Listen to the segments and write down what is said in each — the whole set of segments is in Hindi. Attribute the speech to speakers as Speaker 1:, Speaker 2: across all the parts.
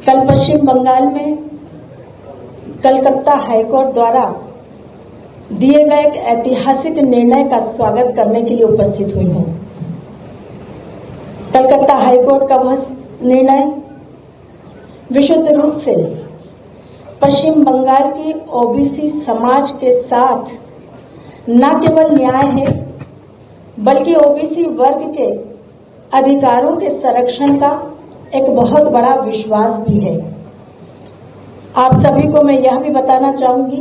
Speaker 1: कल पश्चिम बंगाल में कलकत्ता हाईकोर्ट द्वारा दिए गए एक ऐतिहासिक निर्णय का स्वागत करने के लिए उपस्थित हुई हूं। कलकत्ता हाईकोर्ट का वह निर्णय विशुद्ध रूप से पश्चिम बंगाल की ओबीसी समाज के साथ न केवल न्याय है बल्कि ओबीसी वर्ग के अधिकारों के संरक्षण का एक बहुत बड़ा विश्वास भी है। आप सभी को मैं यह भी बताना चाहूंगी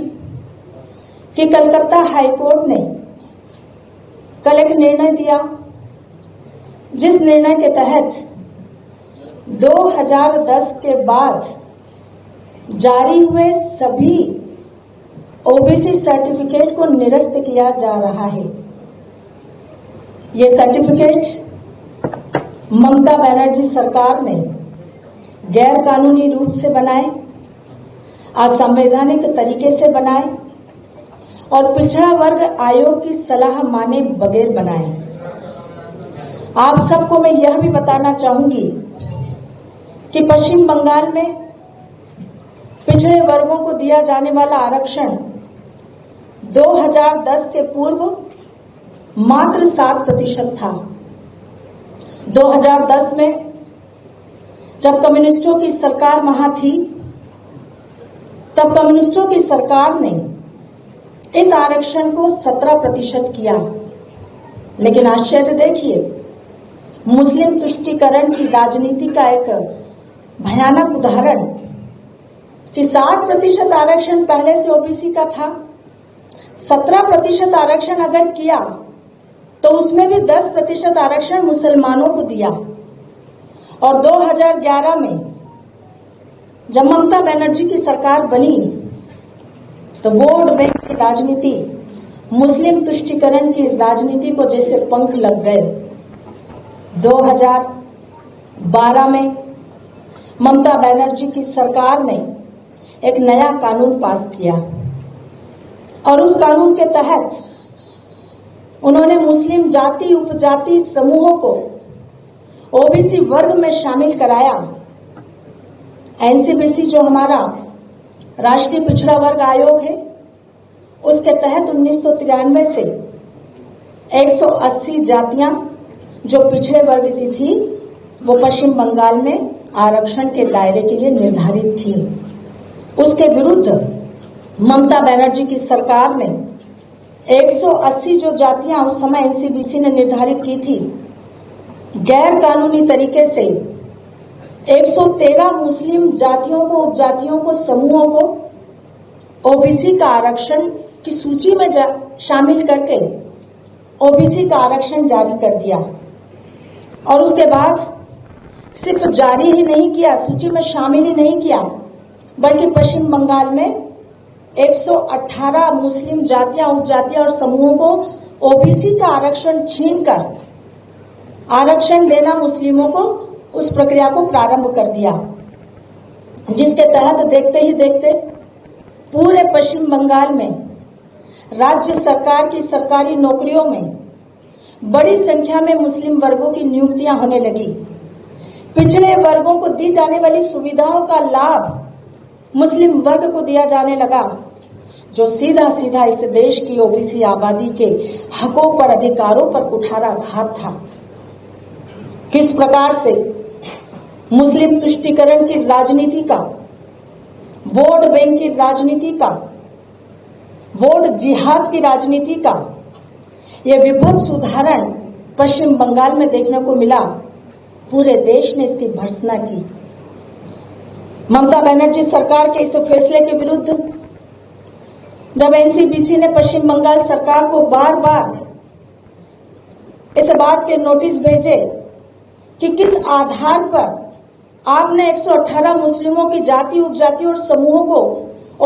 Speaker 1: कि कलकत्ता हाईकोर्ट ने कल एक निर्णय दिया, जिस निर्णय के तहत 2010 के बाद जारी हुए सभी ओबीसी सर्टिफिकेट को निरस्त किया जा रहा है। ये सर्टिफिकेट ममता बनर्जी सरकार ने गैर कानूनी रूप से बनाए, असंवैधानिक तरीके से बनाए और पिछड़ा वर्ग आयोग की सलाह माने बगैर बनाए। आप सबको मैं यह भी बताना चाहूंगी कि पश्चिम बंगाल में पिछड़े वर्गों को दिया जाने वाला आरक्षण 2010 के पूर्व मात्र 7% था। 2010 में जब कम्युनिस्टों की सरकार वहां थी, तब कम्युनिस्टों की सरकार ने इस आरक्षण को 17% किया। लेकिन आश्चर्य देखिए, मुस्लिम तुष्टीकरण की राजनीति का एक भयानक उदाहरण कि 7% आरक्षण पहले से ओबीसी का था, 17% आरक्षण अगर किया तो उसमें भी 10% आरक्षण मुसलमानों को दिया। और 2011 में जब ममता बनर्जी की सरकार बनी तो वोट बैंक की राजनीति, मुस्लिम तुष्टीकरण की राजनीति को जैसे पंख लग गए। 2012 में ममता बनर्जी की सरकार ने एक नया कानून पास किया और उस कानून के तहत उन्होंने मुस्लिम जाति उपजाति समूहों को ओबीसी वर्ग में शामिल कराया। एनसीबीसी जो हमारा राष्ट्रीय पिछड़ा वर्ग आयोग है, उसके तहत 1993 से 180 जातियां जो पिछड़े वर्ग की थी वो पश्चिम बंगाल में आरक्षण के दायरे के लिए निर्धारित थी। उसके विरुद्ध ममता बनर्जी की सरकार ने 180 जो जातियां उस समय एनसीबीसी ने निर्धारित की थी, गैर कानूनी तरीके से 113 मुस्लिम जातियों को, उपजातियों को, समूहों को ओबीसी का आरक्षण की सूची में शामिल करके ओबीसी का आरक्षण जारी कर दिया। और उसके बाद सिर्फ जारी ही नहीं किया, सूची में शामिल ही नहीं किया, बल्कि पश्चिम बंगाल में 118 मुस्लिम जातियां, उपजातियां और समूहों को ओबीसी का आरक्षण छीनकर आरक्षण देना मुस्लिमों को, उस प्रक्रिया को प्रारंभ कर दिया, जिसके तहत देखते ही देखते पूरे पश्चिम बंगाल में राज्य सरकार की सरकारी नौकरियों में बड़ी संख्या में मुस्लिम वर्गों की नियुक्तियां होने लगी। पिछड़े वर्गों को दी जाने वाली सुविधाओं का लाभ मुस्लिम वर्ग को दिया जाने लगा, जो सीधा सीधा इस देश की ओबीसी आबादी के हकों पर, अधिकारों पर कुठाराघात था। किस प्रकार से मुस्लिम तुष्टीकरण की राजनीति का, वोट बैंक की राजनीति का, वोट जिहाद की राजनीति का यह विभत्स उदाहरण पश्चिम बंगाल में देखने को मिला। पूरे देश ने इसकी भर्त्सना की। ममता बनर्जी सरकार के इस फैसले के विरुद्ध जब एनसीबीसी ने पश्चिम बंगाल सरकार को बार बार इस बात के नोटिस भेजे कि किस आधार पर आपने 118 मुस्लिमों की जाति, उपजाति और समूहों को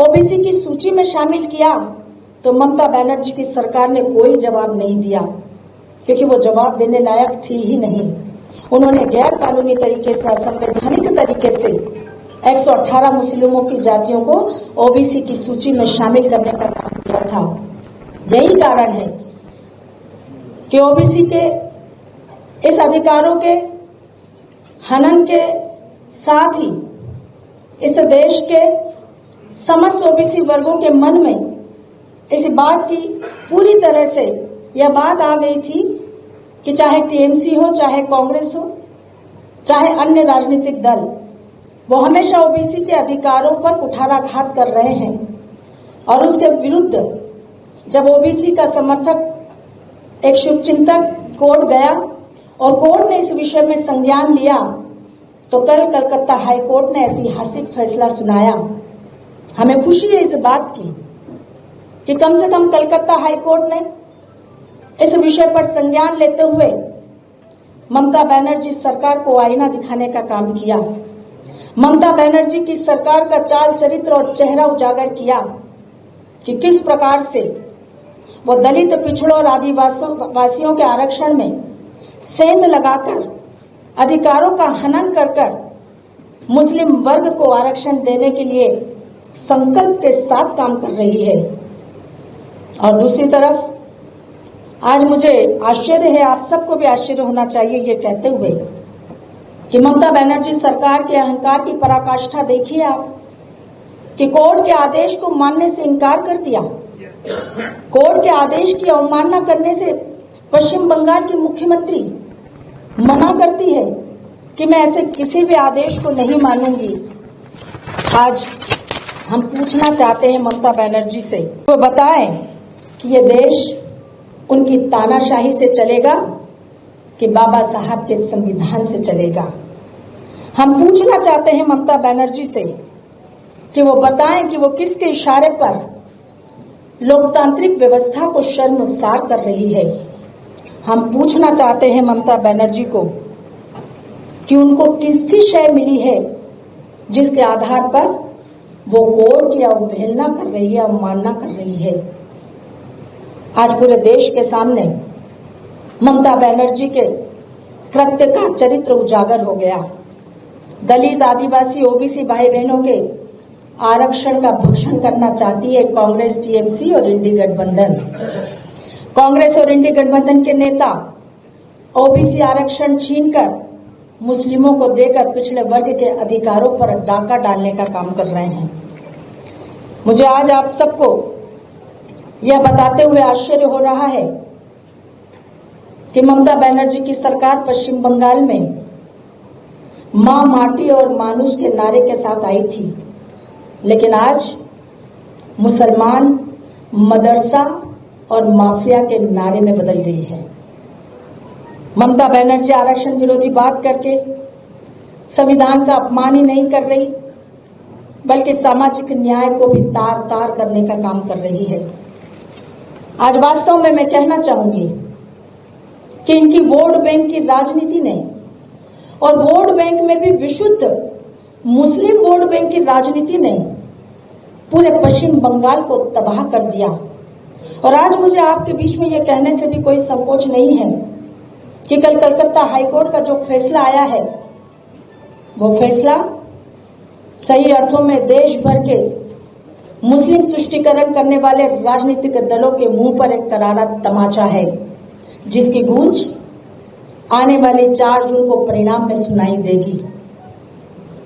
Speaker 1: ओबीसी की सूची में शामिल किया, तो ममता बनर्जी की सरकार ने कोई जवाब नहीं दिया, क्योंकि वो जवाब देने लायक थी ही नहीं। उन्होंने गैर कानूनी तरीके से, असंवैधानिक तरीके से 118 मुस्लिमों की जातियों को ओबीसी की सूची में शामिल करने का काम किया था। यही कारण है कि ओबीसी के इस अधिकारों के हनन के साथ ही इस देश के समस्त ओबीसी वर्गों के मन में इस बात की पूरी तरह से यह बात आ गई थी कि चाहे टीएमसी हो, चाहे कांग्रेस हो, चाहे अन्य राजनीतिक दल, वो हमेशा ओबीसी के अधिकारों पर कुठाराघात कर रहे हैं। और उसके विरुद्ध जब ओबीसी का समर्थक एक शुभचिंतक कोर्ट गया और कोर्ट ने इस विषय में संज्ञान लिया, तो कल कलकत्ता हाई कोर्ट ने ऐतिहासिक फैसला सुनाया। हमें खुशी है इस बात की कि कम से कम कलकत्ता हाई कोर्ट ने इस विषय पर संज्ञान लेते हुए ममता बनर्जी सरकार को आईना दिखाने का काम किया। ममता बनर्जी की सरकार का चाल चरित्र और चेहरा उजागर किया कि किस प्रकार से वो दलित, पिछड़ों और आदिवासियों के आरक्षण में सेंध लगाकर, अधिकारों का हनन कर कर मुस्लिम वर्ग को आरक्षण देने के लिए संकल्प के साथ काम कर रही है। और दूसरी तरफ आज मुझे आश्चर्य है, आप सबको भी आश्चर्य होना चाहिए ये कहते हुए कि ममता बनर्जी सरकार के अहंकार की पराकाष्ठा देखिए आप, कि कोर्ट के आदेश को मानने से इनकार कर दिया। कोर्ट के आदेश की अवमानना करने से पश्चिम बंगाल की मुख्यमंत्री मना करती है कि मैं ऐसे किसी भी आदेश को नहीं मानूंगी। आज हम पूछना चाहते हैं ममता बनर्जी से, वो बताएं कि ये देश उनकी तानाशाही से चलेगा कि बाबा साहब के संविधान से चलेगा। हम पूछना चाहते हैं ममता बनर्जी से कि वो बताएं कि वो किसके इशारे पर लोकतांत्रिक व्यवस्था को शर्मसार कर रही है। हम पूछना चाहते हैं ममता बनर्जी को कि उनको किसकी शय मिली है जिसके आधार पर वो कोर्ट की अवहेलना कर रही है, अवमानना कर रही है। आज पूरे देश के सामने ममता बनर्जी के कृत्य का चरित्र उजागर हो गया। दलित, आदिवासी, ओबीसी भाई बहनों के आरक्षण का भक्षण करना चाहती है कांग्रेस, टीएमसी और इंडी गठबंधन। कांग्रेस और इंडी गठबंधन के नेता ओबीसी आरक्षण छीनकर मुस्लिमों को देकर पिछड़े वर्ग के अधिकारों पर डाका डालने का काम कर रहे हैं। मुझे आज आप सबको यह बताते हुए आश्चर्य हो रहा है कि ममता बनर्जी की सरकार पश्चिम बंगाल में मां, माटी और मानुष के नारे के साथ आई थी, लेकिन आज मुसलमान, मदरसा और माफिया के नारे में बदल गई है। ममता बनर्जी आरक्षण विरोधी बात करके संविधान का अपमान ही नहीं कर रही, बल्कि सामाजिक न्याय को भी तार तार करने का काम कर रही है। आज वास्तव में मैं कहना चाहूंगी कि इनकी वोट बैंक की राजनीति ने, और वोट बैंक में भी विशुद्ध मुस्लिम वोट बैंक की राजनीति ने पूरे पश्चिम बंगाल को तबाह कर दिया। और आज मुझे आपके बीच में यह कहने से भी कोई संकोच नहीं है कि कल कलकत्ता हाईकोर्ट का जो फैसला आया है, वो फैसला सही अर्थों में देश भर के मुस्लिम तुष्टीकरण करने वाले राजनीतिक दलों के मुंह पर एक करारा तमाचा है, जिसकी गूंज आने वाले 4 जून को परिणाम में सुनाई देगी।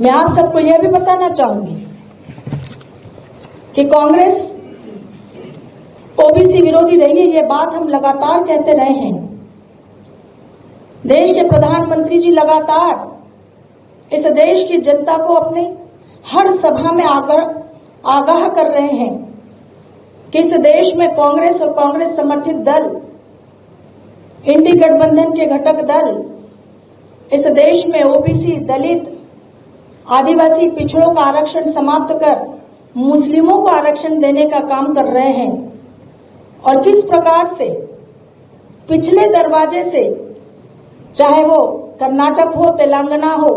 Speaker 1: मैं आप सबको यह भी बताना चाहूंगी कि कांग्रेस ओबीसी विरोधी रही है, यह बात हम लगातार कहते रहे हैं। देश के प्रधानमंत्री जी लगातार इस देश की जनता को अपने हर सभा में आगाह कर रहे हैं कि इस देश में कांग्रेस और कांग्रेस समर्थित दल, इंडी गठबंधन के घटक दल इस देश में ओबीसी, दलित, आदिवासी, पिछड़ों का आरक्षण समाप्त कर मुस्लिमों को आरक्षण देने का काम कर रहे हैं। और किस प्रकार से पिछले दरवाजे से, चाहे वो कर्नाटक हो, तेलंगाना हो,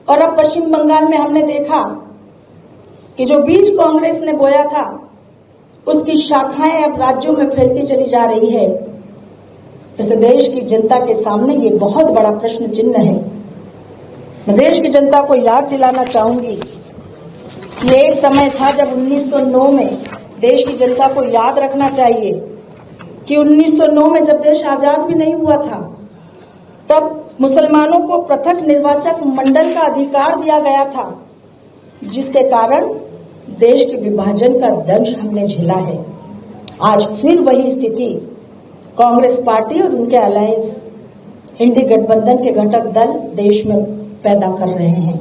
Speaker 1: और अब पश्चिम बंगाल में हमने देखा कि जो बीज कांग्रेस ने बोया था उसकी शाखाएं अब राज्यों में फैलती चली जा रही है। इस देश की जनता के सामने ये बहुत बड़ा प्रश्न चिन्ह है। मैं देश की जनता को याद दिलाना चाहूंगी कि एक समय था जब 1909 में, देश की जनता को याद रखना चाहिए कि 1909 में जब देश आजाद भी नहीं हुआ था, तब मुसलमानों को पृथक निर्वाचक मंडल का अधिकार दिया गया था। जिसके कारण देश के विभाजन का दंश हमने झेला है। आज फिर वही स्थिति कांग्रेस पार्टी और उनके अलायंस इंडी गठबंधन के घटक दल देश में पैदा कर रहे हैं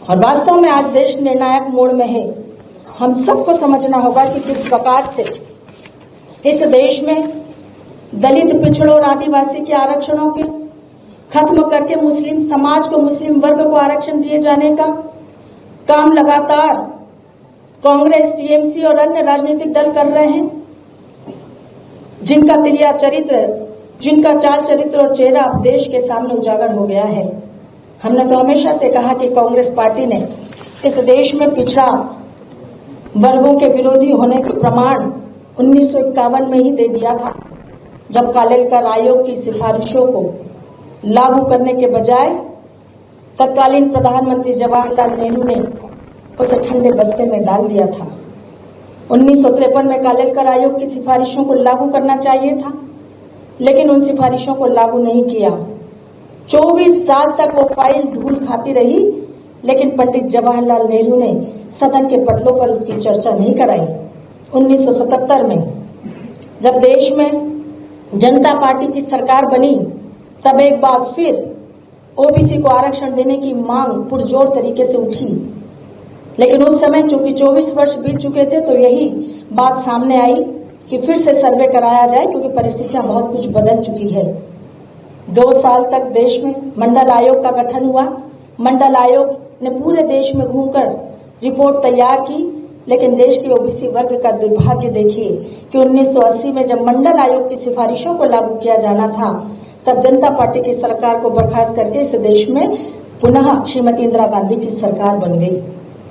Speaker 1: और वास्तव में आज देश निर्णायक मोड़ में है। हम सबको समझना होगा कि किस प्रकार से इस देश में दलित, पिछड़ों और आदिवासी के आरक्षणों के खत्म करके मुस्लिम समाज को, मुस्लिम वर्ग को आरक्षण दिए जाने का काम लगातार कांग्रेस, टीएमसी और अन्य राजनीतिक दल कर रहे हैं, जिनका तिलिया चरित्र, जिनका चाल चरित्र और चेहरा अब देश के सामने उजागर हो गया है। हमने तो हमेशा से कहा कि कांग्रेस पार्टी ने इस देश में पिछड़ा वर्गों के विरोधी होने के प्रमाण 1951 में ही दे दिया था, जब कालेलकर आयोग की सिफारिशों को लागू करने के बजाय तत्कालीन प्रधानमंत्री जवाहरलाल नेहरू ने उसे ठंडे बस्ते में डाल दिया था। 1953 में कालेलकर आयोग की सिफारिशों को लागू करना चाहिए था, लेकिन उन सिफारिशों को लागू नहीं किया। 24 साल तक वो फाइल धूल खाती रही, लेकिन पंडित जवाहरलाल नेहरू ने सदन के पटलों पर उसकी चर्चा नहीं कराई। 1977 में जब देश में जनता पार्टी की सरकार बनी, तब एक बार फिर ओबीसी को आरक्षण देने की मांग पुरजोर तरीके से उठी, लेकिन उस समय चूंकि 24 वर्ष बीत चुके थे, तो यही बात सामने आई कि फिर से सर्वे कराया जाए, क्योंकि परिस्थितियां बहुत कुछ बदल चुकी है। 2 साल तक देश में मंडल आयोग का गठन हुआ। मंडल आयोग ने पूरे देश में घूमकर रिपोर्ट तैयार की, लेकिन देश के ओबीसी वर्ग का दुर्भाग्य देखिए कि 1980 में जब मंडल आयोग की सिफारिशों को लागू किया जाना था, तब जनता पार्टी की सरकार को बर्खास्त करके इस देश में पुनः श्रीमती इंदिरा गांधी की सरकार बन गई।